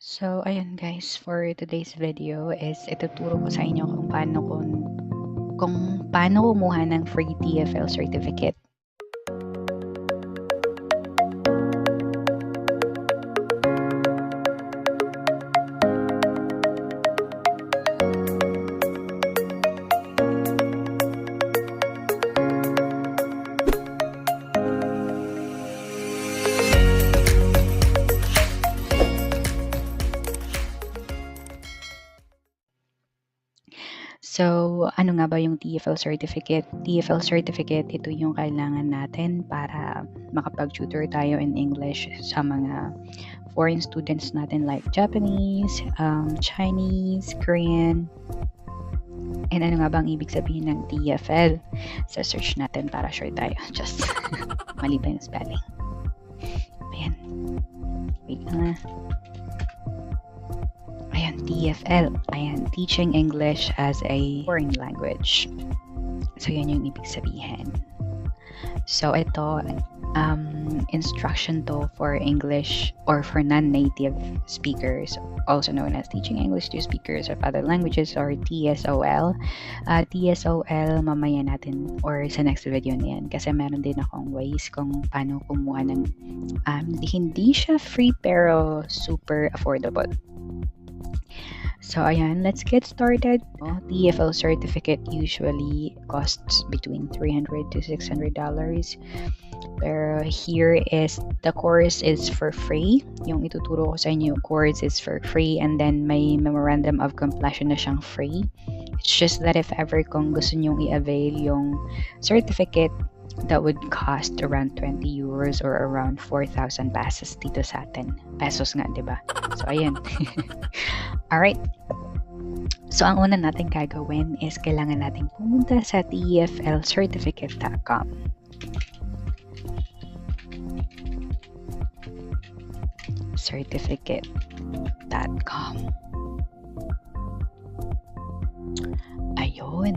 So, ayun guys, for today's video is ituturo ko sa inyo kung paano kumuha ng free TFL certificate. So, ano nga ba yung TFL certificate? TFL certificate, ito yung kailangan natin para makapag-tutor tayo in English sa mga foreign students natin like Japanese, Chinese, Korean. And ano nga bang ibig sabihin ng TFL? Sa search natin para sure tayo. Just mali ba yung spelling? Ayan. Wait lang. Ayan, TFL. Ayan, Teaching English as a Foreign Language. So, yan yung ibig sabihin. So, ito, instruction to for English or for non-native speakers, also known as Teaching English to Speakers of Other Languages or TSOL. TSOL, mamaya natin or sa next video na yan kasi meron din akong ways kung paano kumuha ng hindi siya free pero super affordable. So, ayan, let's get started. TFL certificate usually costs between $300 to $600. Pero here is, the course is for free. Yung ituturo ko sa inyo, course is for free and then may memorandum of completion na siyang free. It's just that if ever kung gusto nyong i-avail yung certificate, that would cost around 20 euros or around 4,000 pesos dito sa atin. Pesos nga, di ba? So, ayan. Alright. So, ang una natin gagawin is kailangan natin pumunta sa tflcertificate.com. Certificate.com. Ayun.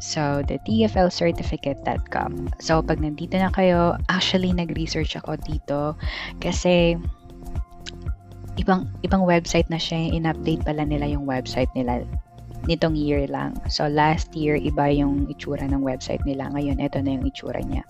So, the tflcertificate.com. So, pag nandito na kayo, actually, nag-research ako dito kasi ibang website na siya. In-update pala nila yung website nila nitong year lang. So, last year, iba yung itsura ng website nila. Ngayon, ito na yung itsura niya.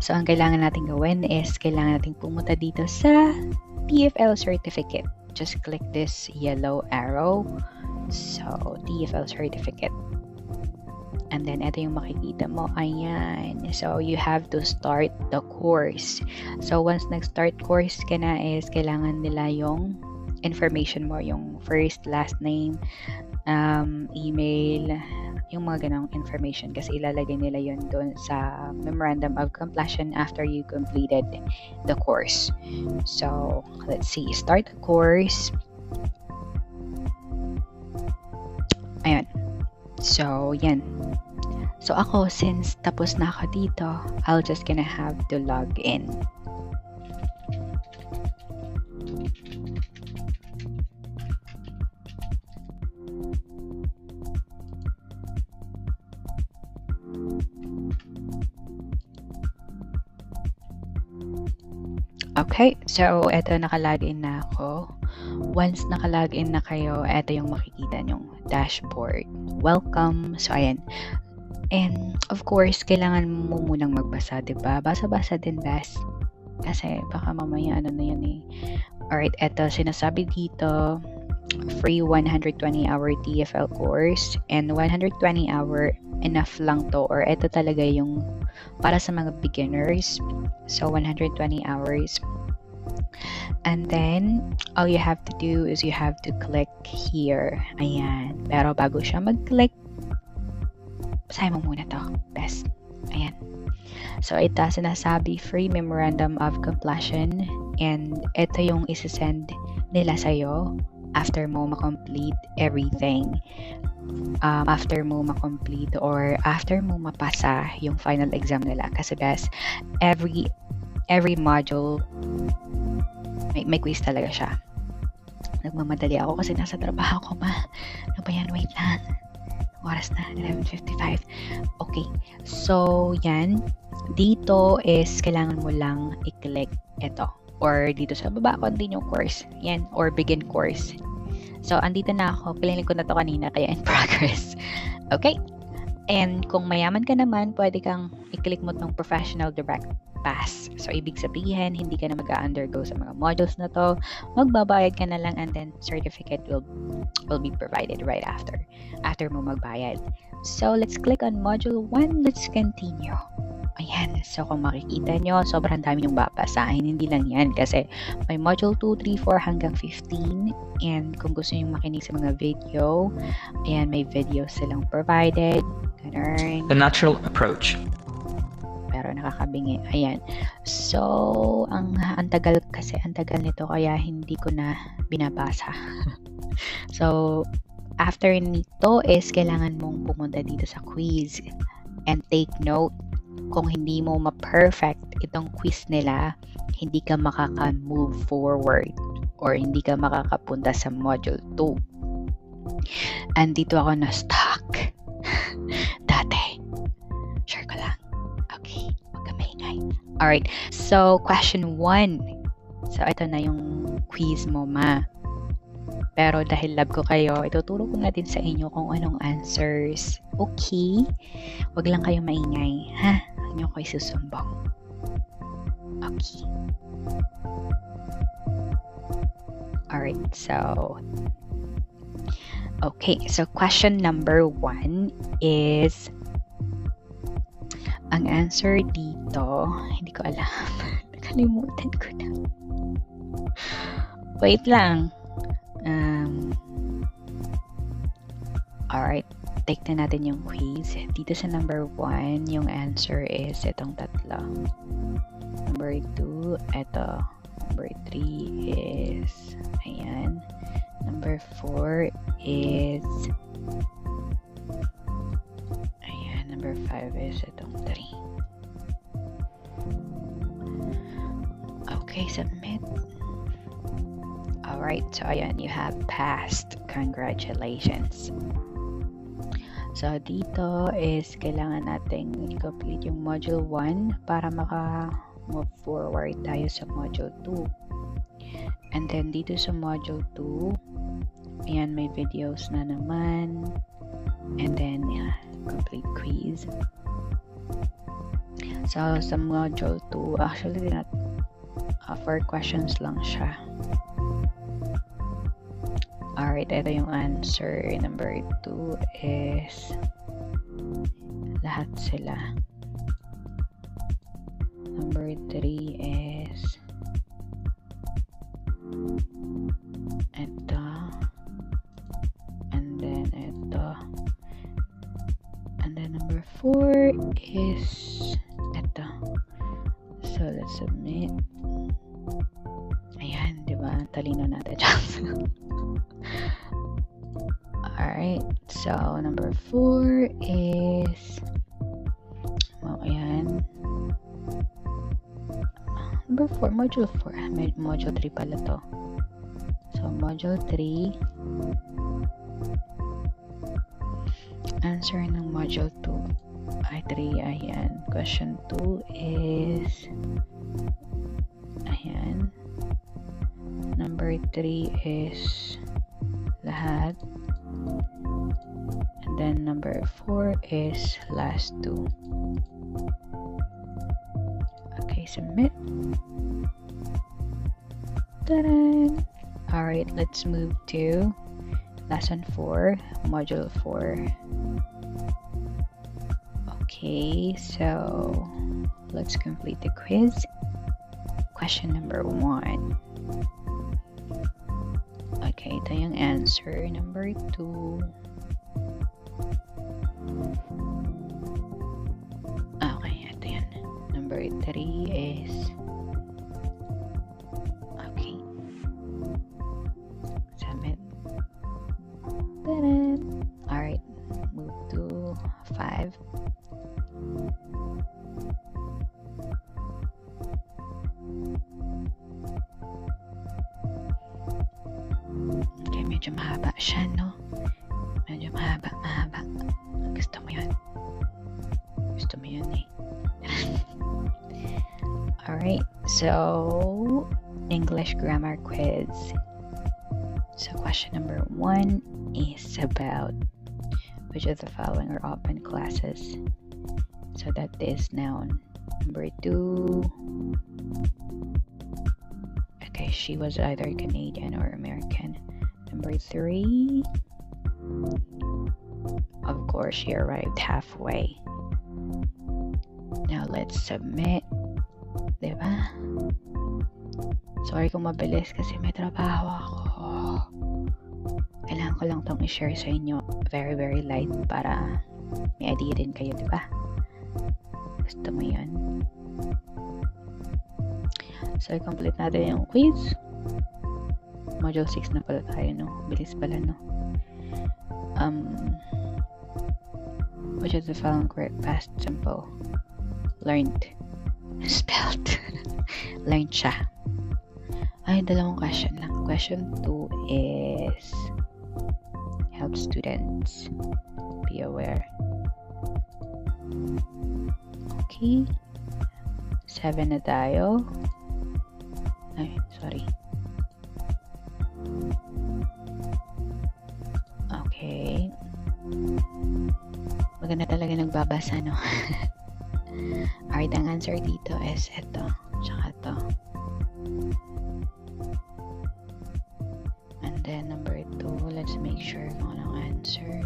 So, ang kailangan natin gawin is kailangan natin pumunta dito sa TFL certificate. Just click this yellow arrow. So, TFL certificate. And then, ito yung makikita mo. Ayan. So, you have to start the course. So, once nag-start course ka na is, kailangan nila yung information mo. Yung first, last name, email, yung mga ganong information. Kasi ilalagay nila yun doon sa memorandum of completion after you completed the course. So, let's see. Start the course. Ayan. So, yan. So, ako, since tapos na ako dito, I'll just gonna have to log in. Okay, so eto nakalagin na ako. Once nakalagin na kayo, eto yung makikita nyong dashboard. Welcome. So ayan. And of course, kailangan mo munang magbasa, 'di ba? Basa-basa din, best. Kasi baka mamaya ano na yan eh. Alright, eto sinasabi dito, free 120-hour TFL course and 120-hour enough lang to, or eto talaga yung para sa mga beginners. So 120 hours. And then all you have to do is you have to click here. Ayan. Pero bago siya mag-click, basahin mo muna to. Best. Ayan. So ito sinasabi free memorandum of completion, and ito yung isasend nila sa'yo after mo ma-complete everything. After mo ma-complete or after mo mapasa yung final exam nila. Kasi best, every module may quiz talaga siya. Nagmamadali ako kasi nasa trabaho ko ma. Ano ba yan? Wait lang. Oras na, 11:55. Okay. So, yan. Dito is kailangan mo lang i-click ito. or dito sa baba, continue course. Yan, or begin course. So, andito na ako. Pilinig ko na to kanina, kaya in progress. Okay? And kung mayaman ka naman, pwede kang i-click mo tong professional direct pass. So, ibig sabihin, hindi ka na mag-undergo sa mga modules na to. Magbabayad ka na lang and then certificate will be provided right after mo magbayad. So, let's click on module 1. Let's continue. Ayan. So, kung makikita nyo, sobrang dami yung babasahin. Hindi lang yan kasi may module 2, 3, 4 hanggang 15. And kung gusto nyo makinig sa mga video, ayan, may video silang provided. Ganun. The natural approach. Pero nakakabingi. Ayan. So, ang tagal nito kaya hindi ko na binabasa. So, after nito is kailangan mong pumunta dito sa quiz and take note. Kung hindi mo ma-perfect itong quiz nila, hindi ka makaka-move forward or hindi ka makakapunta sa module 2. And dito ako na-stuck. Dati. Sure ko lang. Okay. Huwag ka maingay. Alright. So, question 1. So, ito na yung quiz mo, ma. Pero dahil love ko kayo, ituturo ko na din sa inyo kung anong answers. Okay? Huwag lang kayo maingay. Ha? Huwag niyo ko isusumbong. Okay. Alright, so... Okay, so question number 1 is... Ang answer dito, hindi ko alam. Nakalimutan ko na. Wait lang. Alright, take na natin yung quiz. Dito sa number 1, yung answer is itong tatlo. Number 2, ito. Number 3 is, ayan. Number 4 is, ayan. Number 5 is itong 3. Okay, submit. Alright, so ayan, you have passed. Congratulations. So, dito is kailangan nating i-complete yung module 1 para maka-move forward tayo sa module 2. And then, dito sa module 2, ayan, may videos na naman. And then, yeah, complete quiz. So, sa module 2, actually, not 4 questions lang siya. Alright, ito yung answer. Number 2 is lahat sila. Number 3 is ito. And then ito. And then number 4 is ito. So, let's submit. Ayan, diba? Talino natin. Alright, so number 4 is ayan. Number 4, module 4. Module 3 pala to. So, module 3. Answer ng module 2. Ay, 3, ayan. Question 2 is ayan. Number 3 is lahat. And then number 4 is last 2. Okay, submit. Ta-da! Alright, let's move to lesson 4, module 4. Okay, so let's complete the quiz. Question number 1. Okay, ito yung answer. Number 2. Okay, ito yan. Number 3 is okay. Submit. Ta-da! Alright, move to 5. Medyo mahaba siya, no? Medyo mahaba. Gusto mo yun? Gusto mo yun, eh. Alright, so English grammar quiz. So question number 1 is about which of the following are open classes. So that is noun. Number 2, okay, she was either Canadian or American. Number 3, of course, she arrived halfway. Now let's submit. Diba? Sorry kung mabilis kasi may trabaho ako. Kailangan ko lang tong i-share sa inyo. Very, very light para may idea din kayo, diba? Gusto mo yun? So, i-complete natin yung quiz. Module 6 na pala tayo, no? Bilis pala, no? Which is the following correct past simple? Learned. Spelled. Learned siya. Ay, dalawang question lang. Question 2 is help students be aware. Okay. 7 na tayo. Ay, sorry. Okay. Maganda talaga nagbabasa, no? Alright, ang answer dito is ito. Tsaka ito. And then, number 2, let's make sure kung anong answer.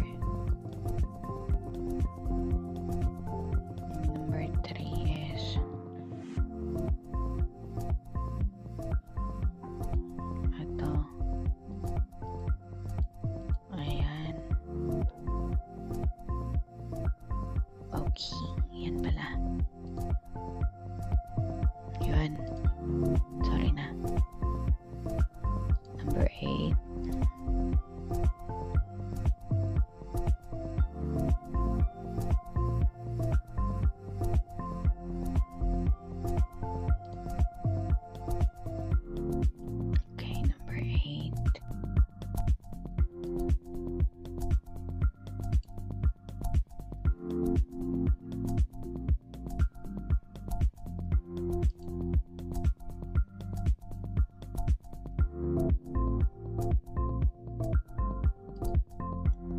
Number 3 is ito. Ayan. Okay. Yan pala. Yun. Sorry na. Number 8. Okay, number 8.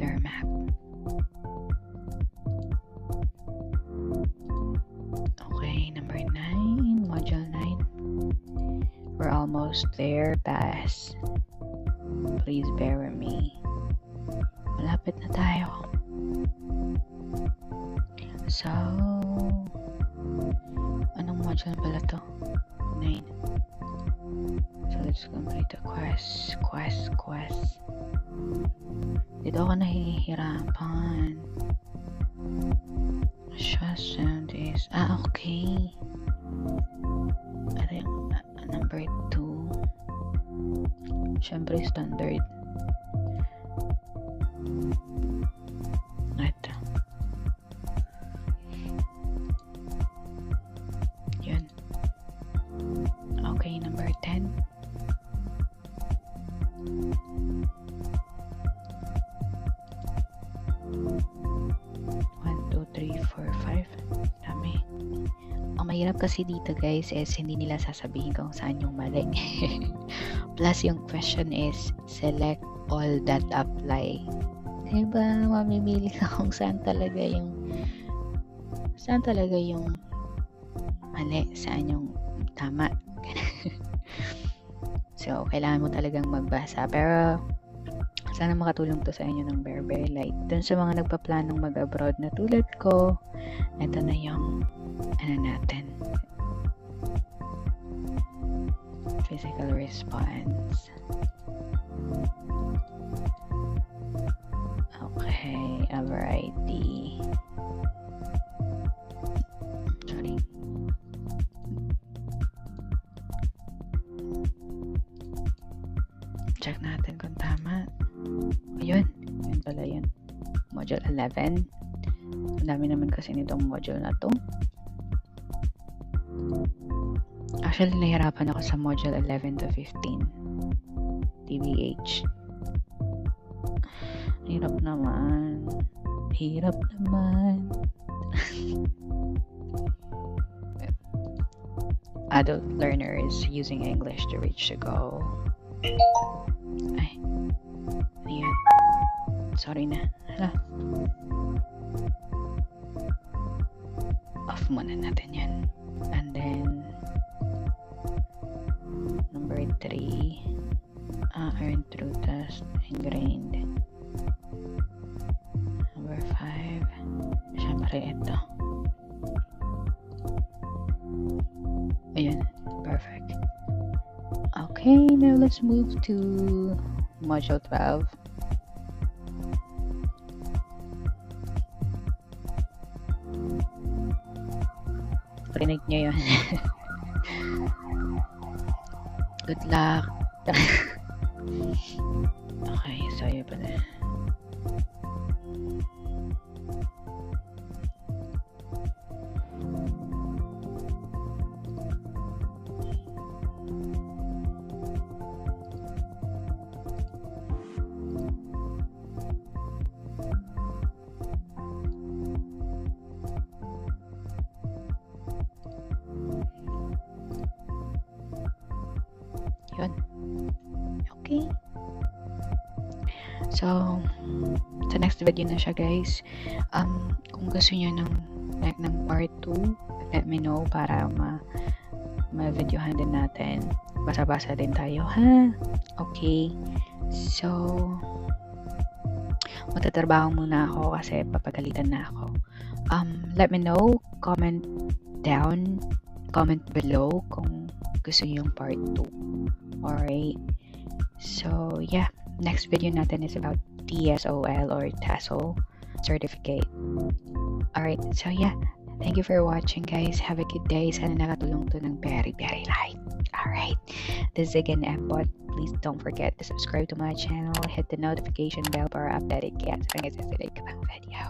Their map. Okay, number 9, module 9. We're almost there, Bas. Please bear with me. Malapit na tayo. So, anong module pala to? 9. So, let's complete the quest. Dito ako nahihirapan. Just sound is... okay. Ano yung number 2? Siyempre, standard. Ito. Yun. Okay, number 10. Ang mahirap kasi dito guys is hindi nila sasabihin kung saan yung mali. Plus yung question is select all that apply. Diba? Mamimili ka kung saan talaga yung mali, saan yung tama. So, kailangan mo talagang magbasa. Pero sana makatulong to sa inyo ng very, very light. Dun sa mga nagpaplanong mag-abroad na tulad ko, ito na yung natin. Physical response. Okay, a variety. Sorry. Check natin kung tama. Ayun. Yun pala yun. Module 11. Ang dami naman kasi nitong module na to. Actually, nahirapan ako sa module 11 to 15. TBH. Hirap naman. adult learners using English to reach the goal. Ay, ayan. Sorry na. Hala. Off muna natin yan. And then, number 3, earn through test, ingrained. Number 5, syempre ito. Ayan, perfect. Okay, now let's move to module 12. Rinig nyo yun. Good luck. Okay, so yun pala. Yun. Okay. So, sa next video na siya, guys. Kung gusto niyo ng part 2, let me know para ma-videohan din natin. Basa-basa din tayo, ha? Okay. So, magtatrabaho muna ako kasi papagalitan na ako. Let me know, comment below kung gusto niyo yung part 2. Alright. So, yeah. Next video natin is about TESOL or TESOL certificate. Alright. So, yeah. Thank you for watching, guys. Have a good day. Sana nakatulong to ng very, very light. Alright. This is again Mpot. Please don't forget to subscribe to my channel. Hit the notification bell para updated kaya sa mga sasalig ko pang video.